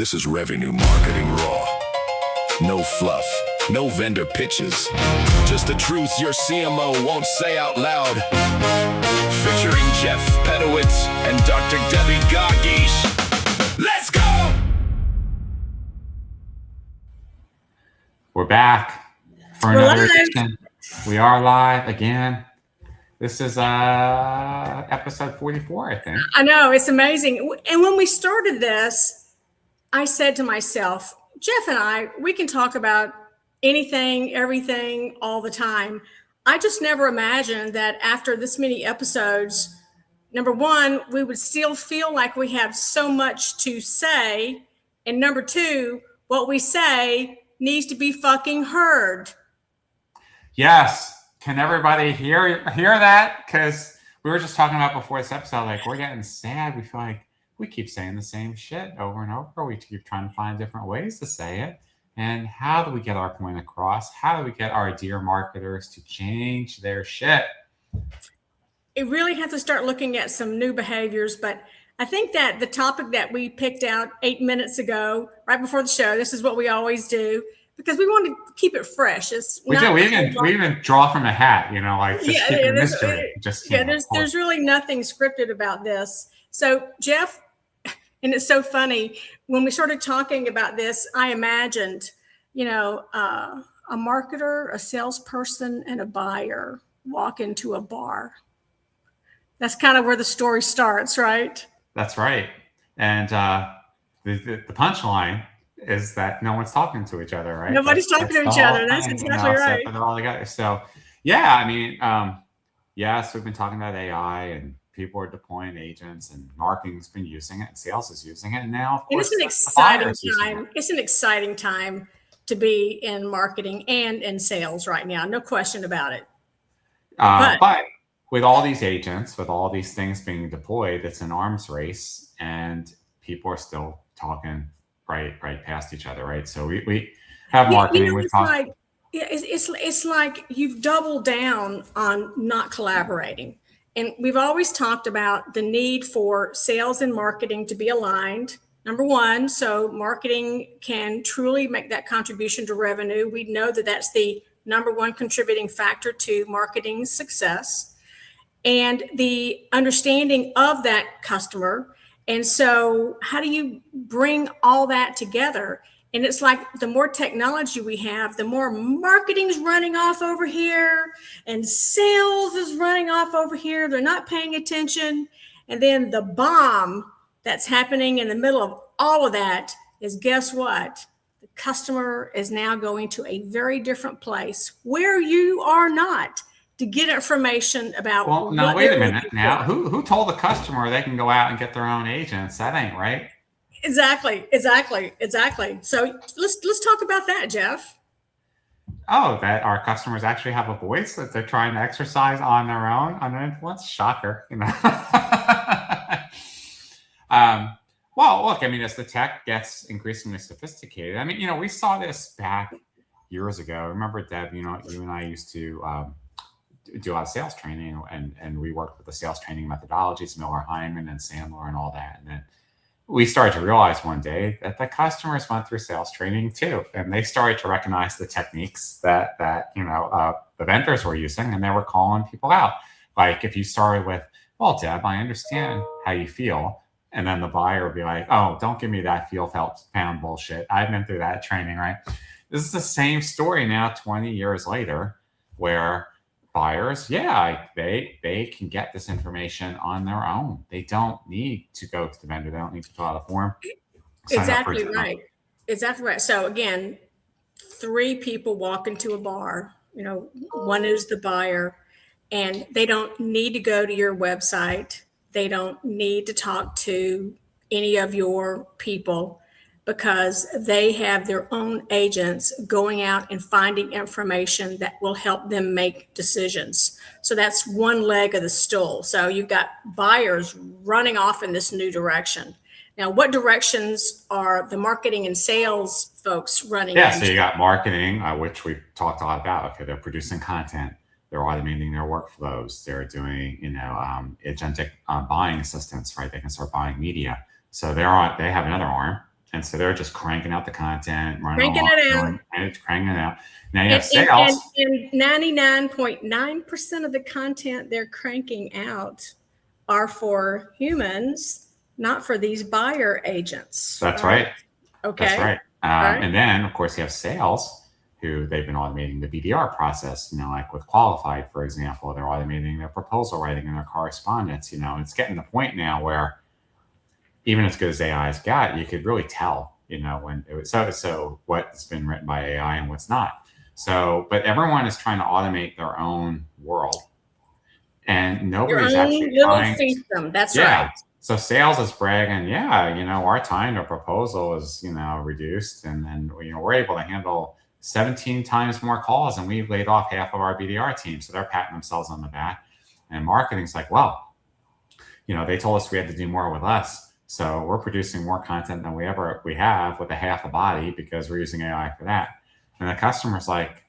This is revenue marketing raw. No fluff, no vendor pitches. Just the truths your CMO won't say out loud. Featuring Jeff Pedowitz and Dr. Qaqish. Let's go! We're back for another edition. We are live again. This is episode 44, I think. I know, it's amazing. And when we started this, I said to myself, Jeff and I, we can talk about anything, everything, all the time. I just never imagined that after this many episodes, number one, we would still feel like we have so much to say. And number two, what we say needs to be fucking heard. Yes. Can everybody hear that? Because we were just talking about before this episode, like we're getting sad. We feel like we keep saying the same shit over and over. We keep trying to find different ways to say it. And how do we get our point across? How do we get our dear marketers to change their shit? It really has to start looking at some new behaviors. But I think that the topic that we picked out 8 minutes ago, right before the show, this is what we always do, because we want to keep it fresh. We even draw from a hat, like just keep it mystery. There's really nothing scripted about this. So Jeff, and it's so funny, when we started talking about this, I imagined, a marketer, a salesperson, and a buyer walk into a bar. That's kind of where the story starts, right? That's right. And the punchline is that no one's talking to each other, right? Nobody's talking to each other. That's exactly right. So they're all together. So, yeah, I mean, yes, we've been talking about AI and people are deploying agents and marketing's been using it and sales is using it. And now, of course, it's an exciting time. It's an exciting time to be in marketing and in sales right now. No question about it. But with all these agents, with all these things being deployed, it's an arms race and people are still talking right past each other, right? So we have marketing. It's like you've doubled down on not collaborating. And we've always talked about the need for sales and marketing to be aligned. Number one, so marketing can truly make that contribution to revenue. We know that that's the number one contributing factor to marketing success and the understanding of that customer. And so how do you bring all that together? And it's like the more technology we have, the more marketing's running off over here and sales is running off over here. They're not paying attention. And then the bomb that's happening in the middle of all of that is, guess what? The customer is now going to a very different place where you are not to get information about. Well, no, wait a minute now. Who told the customer they can go out and get their own agents? That ain't right. Exactly. So let's talk about that, Jeff. Oh, that our customers actually have a voice that they're trying to exercise on their own under influence. Shocker, Well, look, I mean, as the tech gets increasingly sophisticated, I mean, we saw this back years ago. Remember, Deb, you and I used to do a lot of sales training, and we worked with the sales training methodologies, Miller Heiman and Sandler and all that, and then we started to realize one day that the customers went through sales training too, and they started to recognize the techniques that the vendors were using, and they were calling people out. Like if you started with, "Well, Deb, I understand how you feel," and then the buyer would be like, "Oh, don't give me that feel felt pound bullshit. I've been through that training," right? This is the same story now, 20 years later, where buyers, they can get this information on their own. They don't need to go to the vendor. They don't need to fill out a form. Exactly right. So again, 3 people walk into a bar. One is the buyer, and they don't need to go to your website. They don't need to talk to any of your people because they have their own agents going out and finding information that will help them make decisions. So that's one leg of the stool. So you've got buyers running off in this new direction. Now, what directions are the marketing and sales folks running? Yeah, so you got marketing, which we've talked a lot about. Okay, they're producing content. They're automating their workflows. They're doing, agentic buying assistance, right? They can start buying media. So they have another arm. And so they're just cranking out the content, Cranking it out. and it's cranking it out. Now you have sales. And 99.9% of the content they're cranking out are for humans, not for these buyer agents. That's right. Okay. That's right. Right. And then, of course, you have sales, who they've been automating the BDR process, like with Qualified, for example, they're automating their proposal writing and their correspondence, it's getting to the point now where even as good as AI's got, you could really tell, when it was, so what's been written by AI and what's not. So, but everyone is trying to automate their own world, and nobody's actually trying. That's yeah. right. So sales is bragging, our time to proposal is, reduced, and then we're able to handle 17 times more calls, and we've laid off half of our BDR team. So they're patting themselves on the back. And marketing's like, well, they told us we had to do more with less. So we're producing more content than we have with a half a body because we're using AI for that. And the customer's like,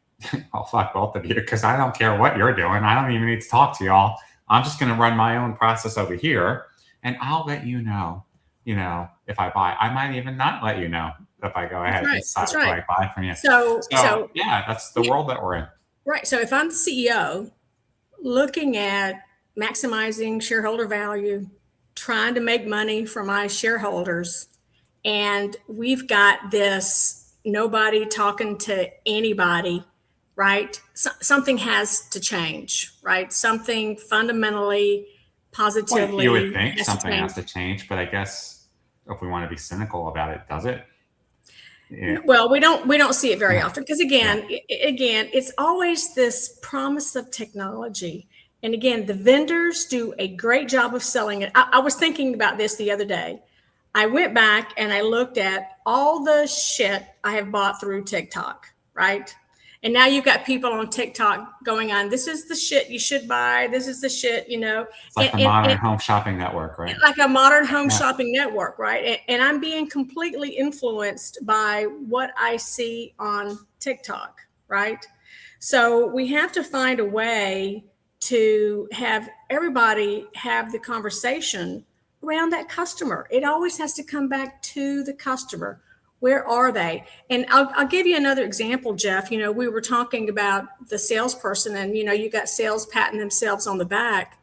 well, fuck both of you, because I don't care what you're doing. I don't even need to talk to y'all. I'm just going to run my own process over here, and I'll let you know, if I buy. I might even not let you know if I go ahead and decide if I buy from you. So yeah, that's the world that we're in. Right. So if I'm the CEO looking at maximizing shareholder value, trying to make money for my shareholders, and we've got this nobody talking to anybody, right? Something has to change, right? Something fundamentally, positively. Well, you would think something has to change, but I guess if we want to be cynical about it, does it? Yeah. Well, we don't see it very often, because again, it's always this promise of technology. And again, the vendors do a great job of selling it. I was thinking about this the other day. I went back and I looked at all the shit I have bought through TikTok, right? And now you've got people on TikTok going on, this is the shit you should buy. This is the shit, It's like the modern home shopping network, right? Like a modern home shopping network, right? And I'm being completely influenced by what I see on TikTok, right? So we have to find a way to have everybody have the conversation around that customer. It always has to come back to the customer. Where are they? And I'll give you another example, Jeff. We were talking about the salesperson, and, you got sales patting themselves on the back.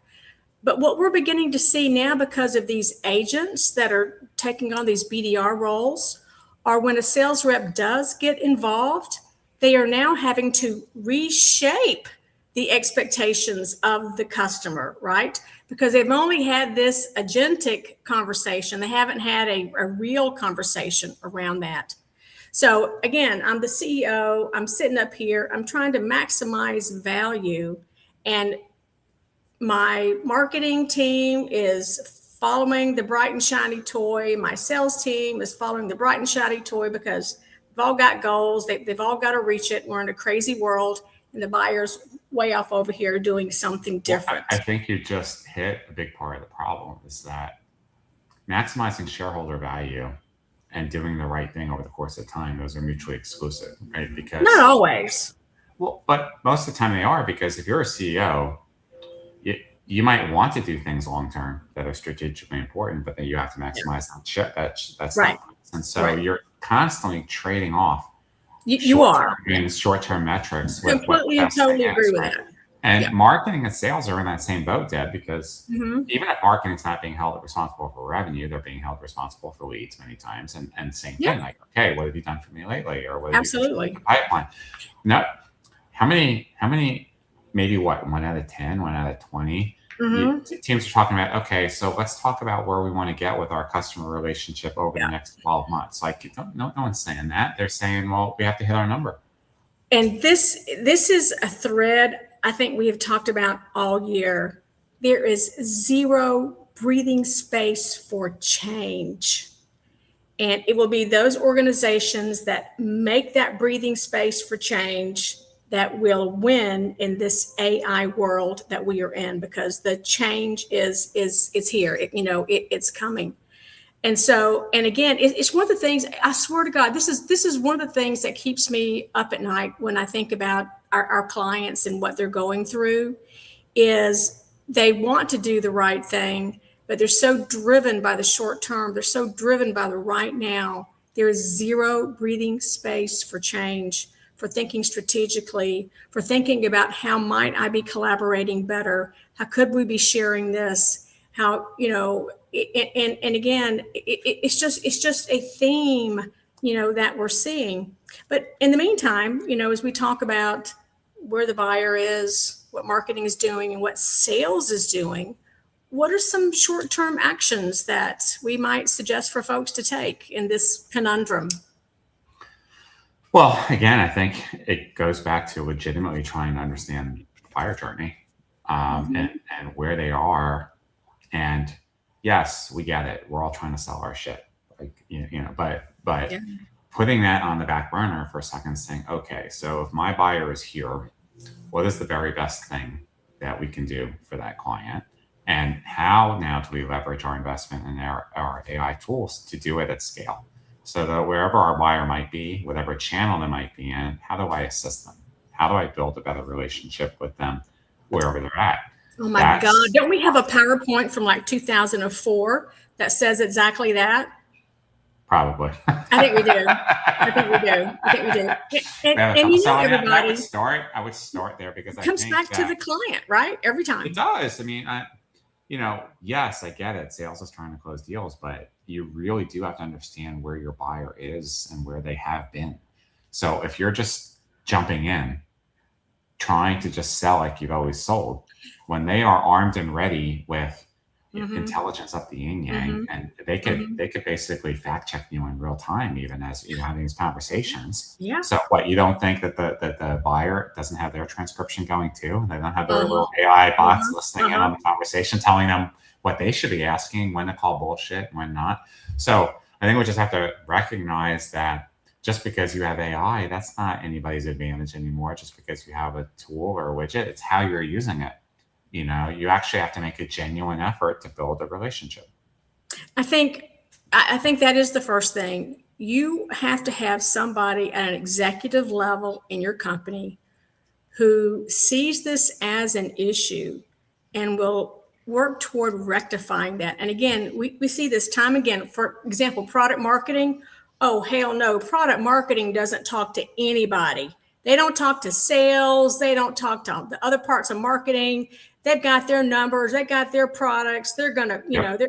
But what we're beginning to see now, because of these agents that are taking on these BDR roles, are when a sales rep does get involved, they are now having to reshape the expectations of the customer, right? Because they've only had this agentic conversation. They haven't had a real conversation around that. So again, I'm the CEO, I'm sitting up here, I'm trying to maximize value, and my marketing team is following the bright and shiny toy. My sales team is following the bright and shiny toy, because we've all got goals. They've all got to reach it. We're in a crazy world, and the buyer's way off over here doing something different. Well, I think you just hit a big part of the problem, is that maximizing shareholder value and doing the right thing over the course of time, those are mutually exclusive, right? Because not always. Well, but most of the time they are, because if you're a CEO, you might want to do things long-term that are strategically important, but then you have to maximize that right. And so you're constantly trading off. You are. Short-term metrics. Completely and totally agree with that. And marketing and sales are in that same boat, Deb, because even if marketing's not being held responsible for revenue, they're being held responsible for leads many times. And same thing, like, okay, what have you done for me lately? Or what have you done for the pipeline? Now, how many, maybe what, 1 out of 10, 1 out of 20? Teams are talking about, okay, so let's talk about where we want to get with our customer relationship over the next 12 months. Like, no one's saying that. They're saying, well, we have to hit our number. And this is a thread I think we have talked about all year. There is zero breathing space for change. And it will be those organizations that make that breathing space for change that will win in this AI world that we are in, because the change is here. It's coming. And so, and again, it's one of the things, I swear to God, this is one of the things that keeps me up at night when I think about our clients and what they're going through, is they want to do the right thing, but they're so driven by the short term. They're so driven by the right now there is zero breathing space for change, for thinking strategically, for thinking about how might I be collaborating better? How could we be sharing this? How, and again, it's just a theme, that we're seeing. But in the meantime, as we talk about where the buyer is, what marketing is doing, and what sales is doing, what are some short-term actions that we might suggest for folks to take in this conundrum? Well, again, I think it goes back to legitimately trying to understand the buyer journey, and where they are. And yes, we get it. We're all trying to sell our shit, but Yeah. putting that on the back burner for a second, saying, okay, so if my buyer is here, what is the very best thing that we can do for that client? And how now do we leverage our investment in our AI tools to do it at scale? So that wherever our buyer might be, whatever channel they might be in, how do I assist them? How do I build a better relationship with them wherever they're at? Oh my God. Don't we have a PowerPoint from like 2004 that says exactly that? Probably. I think we do. And everybody, I would start there because it comes back to the client, right? Every time. It does. I mean, yes, I get it. Sales is trying to close deals, but you really do have to understand where your buyer is and where they have been. So if you're just jumping in, trying to just sell like you've always sold, when they are armed and ready with intelligence up the yin yang, and they could basically fact check you in real time, even as you're having these conversations. Yeah. So what, you don't think that the buyer doesn't have their transcription going too? They don't have their little AI bots listening in on the conversation, telling them what they should be asking, when to call bullshit, when not. So I think we just have to recognize that just because you have AI, that's not anybody's advantage anymore. Just because you have a tool or a widget, it's how you're using it. You actually have to make a genuine effort to build a relationship. I think that is the first thing. You have to have somebody at an executive level in your company who sees this as an issue and will work toward rectifying that. And again, we see this time again. For example, product marketing. Oh, hell no. Product marketing doesn't talk to anybody. They don't talk to sales. They don't talk to the other parts of marketing. They've got their numbers. They got their products. They're gonna, it's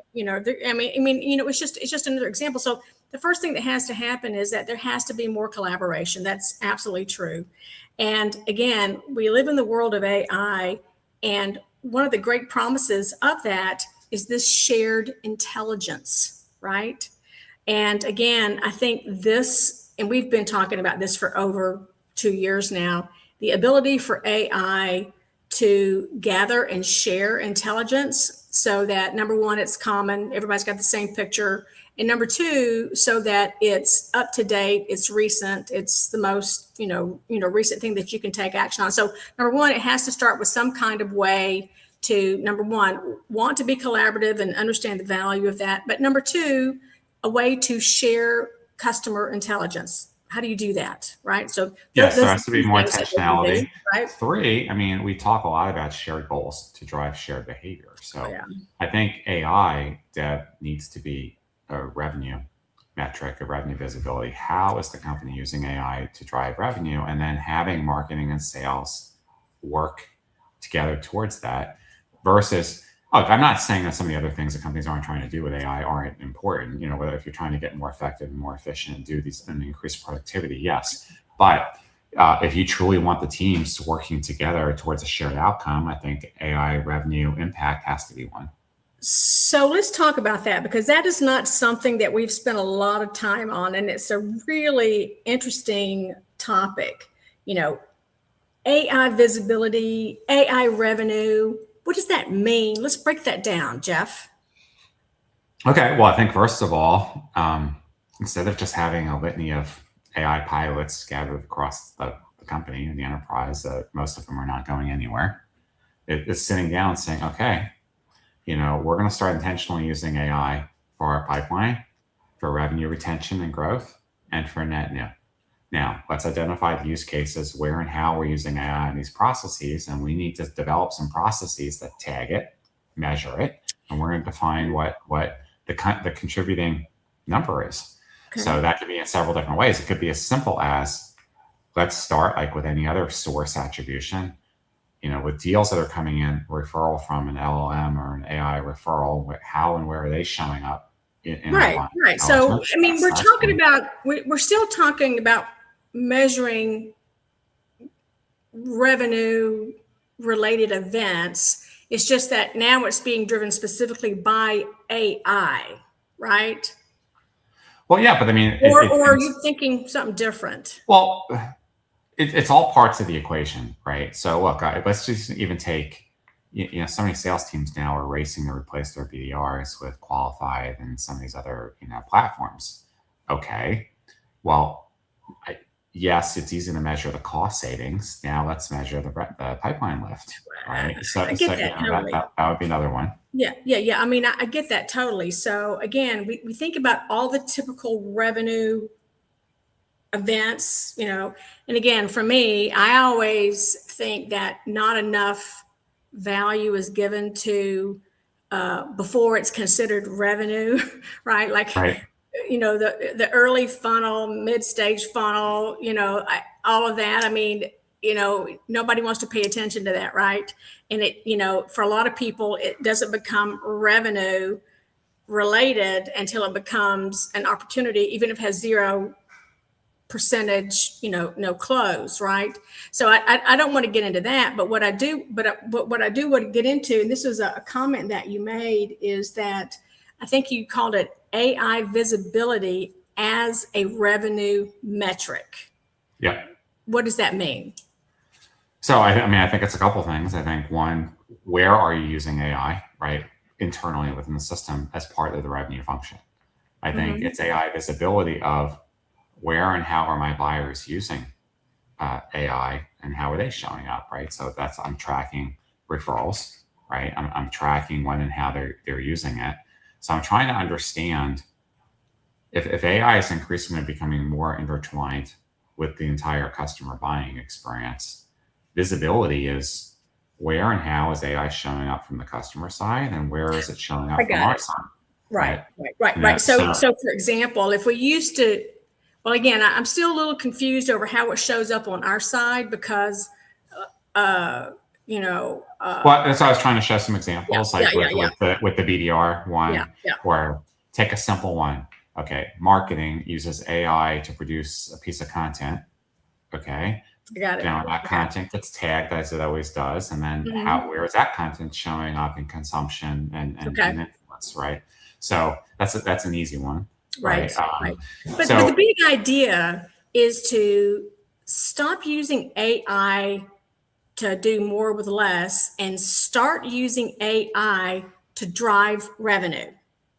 just another example. So the first thing that has to happen is that there has to be more collaboration. That's absolutely true. And again, we live in the world of AI, and one of the great promises of that is this shared intelligence, right? And again, I think this, and we've been talking about this for over 2 years now, the ability for AI to gather and share intelligence so that, number one, it's common, everybody's got the same picture, and number two, so that it's up to date, it's recent, it's the most recent thing that you can take action on. So number one, it has to start with some kind of way to, number one, want to be collaborative and understand the value of that, but number two, a way to share customer intelligence. How do you do that, right? So yes, there has to be more intentionality. Right? 3, we talk a lot about shared goals to drive shared behavior. So I think AI dev needs to be a revenue metric, a revenue visibility. How is the company using AI to drive revenue? And then having marketing and sales work together towards that versus, I'm not saying that some of the other things that companies aren't trying to do with AI aren't important, whether if you're trying to get more effective and more efficient and do these and increase productivity, yes. But if you truly want the teams working together towards a shared outcome, I think AI revenue impact has to be one. So let's talk about that, because that is not something that we've spent a lot of time on. And it's a really interesting topic, AI visibility, AI revenue. What does that mean? Let's break that down, Jeff. Okay. Well, I think first of all, instead of just having a litany of AI pilots scattered across the company and the enterprise, most of them are not going anywhere. It's sitting down and saying, okay, we're going to start intentionally using AI for our pipeline, for revenue retention and growth, and for net new. Now, let's identify the use cases where and how we're using AI in these processes, and we need to develop some processes that tag it, measure it, and we're going to define what the contributing number is. Okay. So that could be in several different ways. It could be as simple as, let's start like with any other source attribution, with deals that are coming in, referral from an LLM or an AI referral, how and where are they showing up in our line? Right. So, I mean, we're still talking about measuring revenue related events. It's just that now it's being driven specifically by AI, right? Well, yeah, but I mean, or are you thinking something different? Well, it's all parts of the equation, right? So look, let's just even take, so many sales teams now are racing to replace their BDRs with Qualified and some of these other, platforms. Okay, well, yes, it's easy to measure the cost savings. Now let's measure the pipeline lift, right? So, I get that, totally. that would be another one. Yeah. I mean, I get that totally. So again, we think about all the typical revenue events, and again, for me, I always think that not enough value is given to before it's considered revenue, right? Like, right. The early funnel, mid-stage funnel, all of that. I mean, nobody wants to pay attention to that, right? And it, for a lot of people, it doesn't become revenue related until it becomes an opportunity, even if it has 0% no close, right? So I don't want to get into that, but what I do want to get into, and this was a comment that you made, is that I think you called it AI visibility as a revenue metric. Yeah. What does that mean? So I think it's a couple of things. I think one, where are you using AI, right, internally within the system as part of the revenue function? I think it's AI visibility of where and how are my buyers using AI and how are they showing up, right? So I'm tracking referrals, right? I'm tracking when and how they're using it. So I'm trying to understand if AI is increasingly becoming more intertwined with the entire customer buying experience, visibility is where and how is AI showing up from the customer side and where is it showing up from our side? Right. So for example, if we used to, well, again, I'm still a little confused over how it shows up on our side because, well, that's why I was trying to show some examples, with the BDR one, or take a simple one. Okay, marketing uses AI to produce a piece of content. Okay, got it. Now that content gets tagged as it always does, and then where is that content showing up in consumption and influence, right? So that's an easy one. Right. But the big idea is to stop using AI to do more with less and start using AI to drive revenue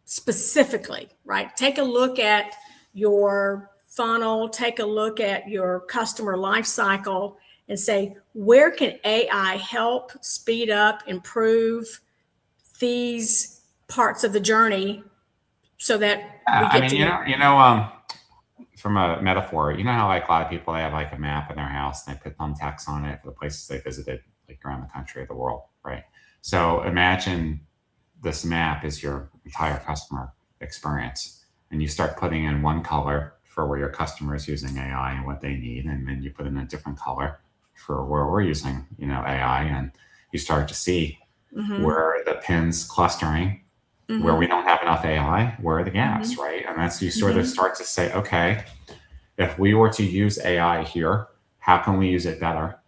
specifically, right? Take a look at your funnel, take a look at your customer life cycle and say, where can AI help speed up, improve these parts of the journey so that from a metaphor, how like a lot of people, they have like a map in their house and they put thumbtacks on it for the places they visited, like around the country or the world, right? So imagine this map is your entire customer experience, and you start putting in one color for where your customer is using AI and what they need, and then you put in a different color for where we're using, AI, and you start to see where the pins clustering. Where we don't have enough AI, where are the gaps, right? And that's, you sort of start to say, okay, if we were to use AI here, how can we use it better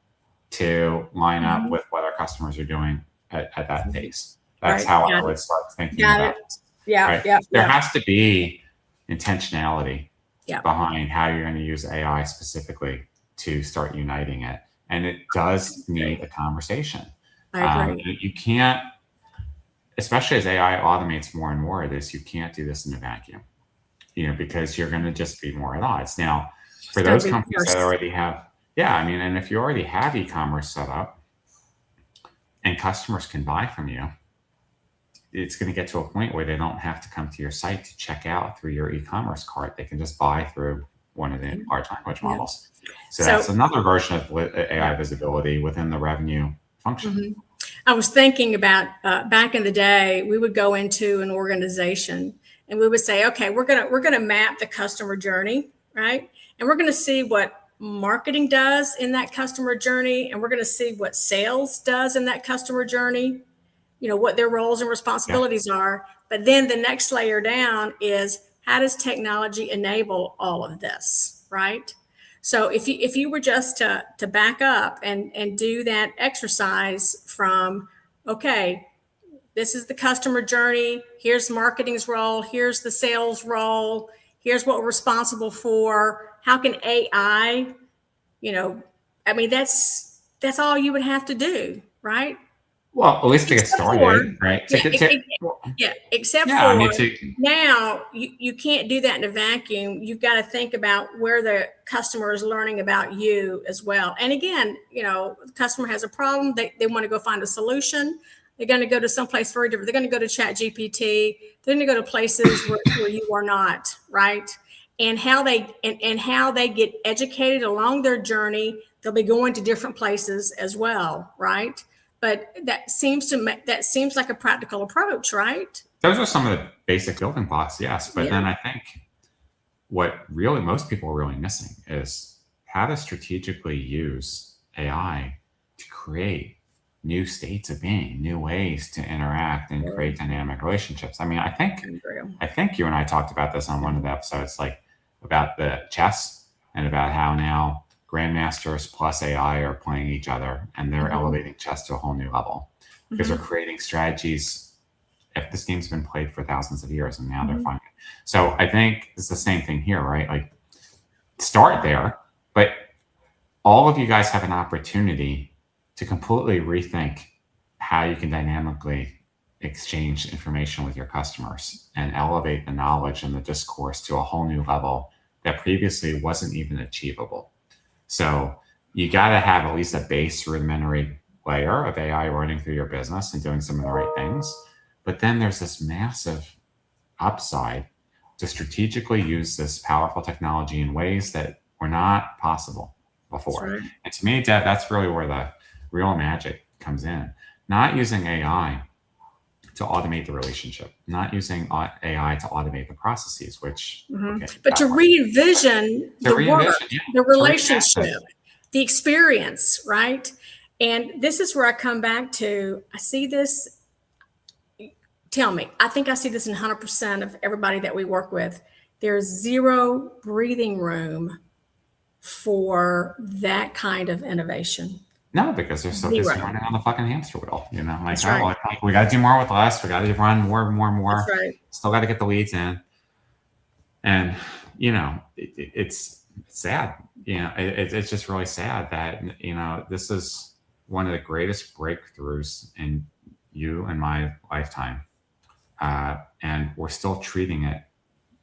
to line up with what our customers are doing at that pace? That's how I would start thinking about it. There has to be intentionality behind how you're going to use AI specifically to start uniting it. And it does need a conversation. I agree. You can't, especially as AI automates more and more of this, you can't do this in a vacuum, because you're going to just be more at odds. Now, for those companies that already have, and if you already have e-commerce set up and customers can buy from you, it's going to get to a point where they don't have to come to your site to check out through your e-commerce cart. They can just buy through one of the large language models. So that's another version of AI visibility within the revenue function. I was thinking about back in the day, we would go into an organization and we would say, okay, we're gonna map the customer journey, right? And we're gonna see what marketing does in that customer journey, and we're gonna see what sales does in that customer journey, what their roles and responsibilities are. But then the next layer down is, how does technology enable all of this, right? So if you were just to back up and do that exercise from, okay, this is the customer journey, here's marketing's role, here's the sales role, here's what we're responsible for, how can AI, that's all you would have to do, right? Well, at least to get started, right? Except now you can't do that in a vacuum. You've got to think about where the customer is learning about you as well. And again, the customer has a problem. They want to go find a solution. They're going to go to someplace very different. They're going to go to ChatGPT. They're going to go to places where you are not, right? And how they get educated along their journey. They'll be going to different places as well, right? But that seems like a practical approach, right? Those are some of the basic building blocks, yes. But then I think what really most people are really missing is how to strategically use AI to create new states of being, new ways to interact and create dynamic relationships. I mean, I think you and I talked about this on one of the episodes, like about the chess and about how now grandmasters plus AI are playing each other, and they're elevating chess to a whole new level because they're creating strategies. If this game's been played for thousands of years, and now they're finding it. So I think it's the same thing here, right? Like, start there, but all of you guys have an opportunity to completely rethink how you can dynamically exchange information with your customers and elevate the knowledge and the discourse to a whole new level that previously wasn't even achievable. So you got to have at least a base rudimentary layer of AI running through your business and doing some of the right things. But then there's this massive upside to strategically use this powerful technology in ways that were not possible before. Right. And to me, that's really where the real magic comes in. Not using AI to automate the relationship, not using AI to automate the processes, which, but to re-envision the work, the relationship, the experience, right? And this is where I come back to, I see this, I think I see this in 100% of everybody that we work with. There's zero breathing room for that kind of innovation. No, because they're so busy running on the fucking hamster wheel, like, we got to do more with less. We got to run more. That's right. Still got to get the leads in. And, it's sad. It's just really sad that, this is one of the greatest breakthroughs in you and my lifetime. And we're still treating it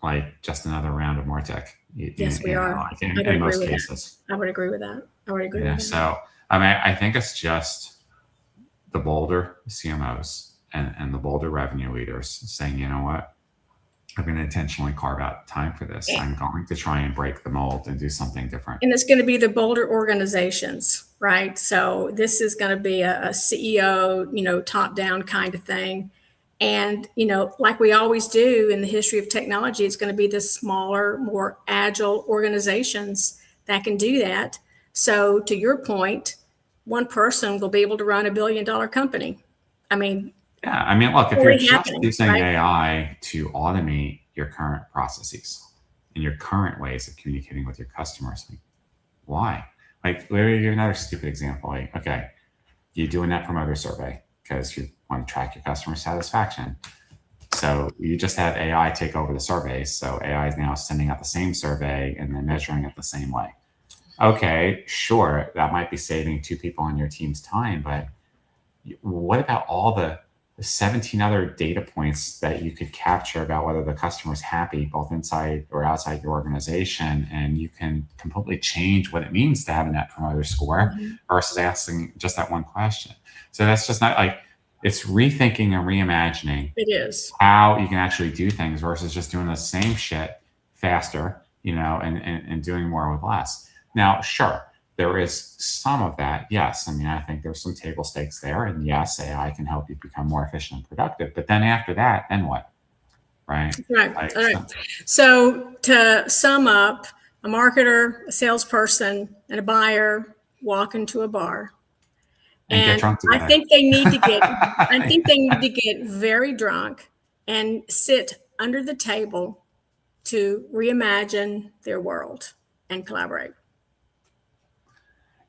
like just another round of Martech. Yes, we are. In most cases. I would agree with that. With that. So, I think it's just the bolder CMOs and the bolder revenue leaders saying, you know what, I'm going to intentionally carve out time for this. I'm going to try and break the mold and do something different. And it's going to be the bolder organizations, right? So this is going to be a CEO, top-down kind of thing. And, like we always do in the history of technology, it's going to be the smaller, more agile organizations that can do that. So to your point, one person will be able to run $1 billion company. Look, if you're just using AI to automate your current processes and your current ways of communicating with your customers, why? Let me give you another stupid example. You do a net promoter survey because you want to track your customer satisfaction. So you just have AI take over the surveys. So AI is now sending out the same survey and then measuring it the same way. Okay, sure, that might be saving 2 people on your team's time, but what about all the 17 other data points that you could capture about whether the customer's happy, both inside or outside your organization, and you can completely change what it means to have a net promoter score versus asking just that one question. So that's just not it's rethinking and reimagining. It is how you can actually do things versus just doing the same shit faster, and doing more with less. Now, sure, there is some of that. Yes. I think there's some table stakes there. And yes, AI can help you become more efficient and productive. But then after that, then what? right? Right. Like, All right. So to sum up, a marketer, a salesperson, and a buyer walk into a bar. and get drunk together. I think they need to get very drunk and sit under the table to reimagine their world and collaborate.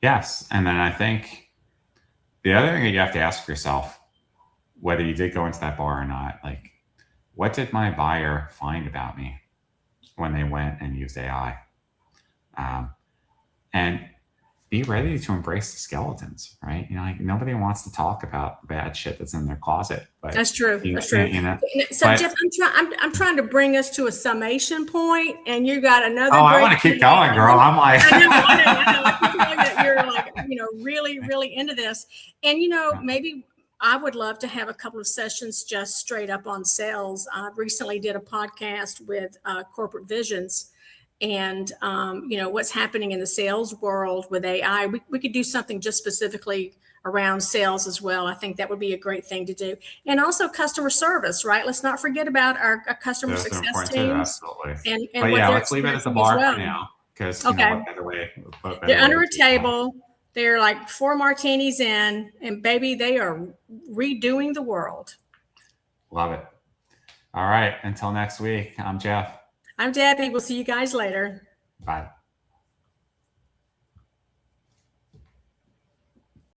Yes. And then I think the other thing that you have to ask yourself, whether you did go into that bar or not, like, what did my buyer find about me when they went and used AI? And be ready to embrace the skeletons, right? You know, like nobody wants to talk about bad shit that's in their closet. But That's true. You know, so but, Jeff, I'm trying to bring us to a summation point, and you got another. Oh, I want to keep going, girl. I'm like, I know. I can tell that you're like, really into this, and maybe I would love to have a couple of sessions just straight up on sales. I recently did a podcast with Corporate Visions. And, what's happening in the sales world with AI, we could do something just specifically around sales as well. I think that would be a great thing to do. And also customer service, right? Let's not forget about our customer success teams. And yeah, let's leave it as a bar for now. Because, what better way? They're under a table. They're like 4 martinis in, and baby, they are redoing the world. Love it. All right. Until next week, I'm Jeff. I'm Debbie. We'll see you guys later. Bye.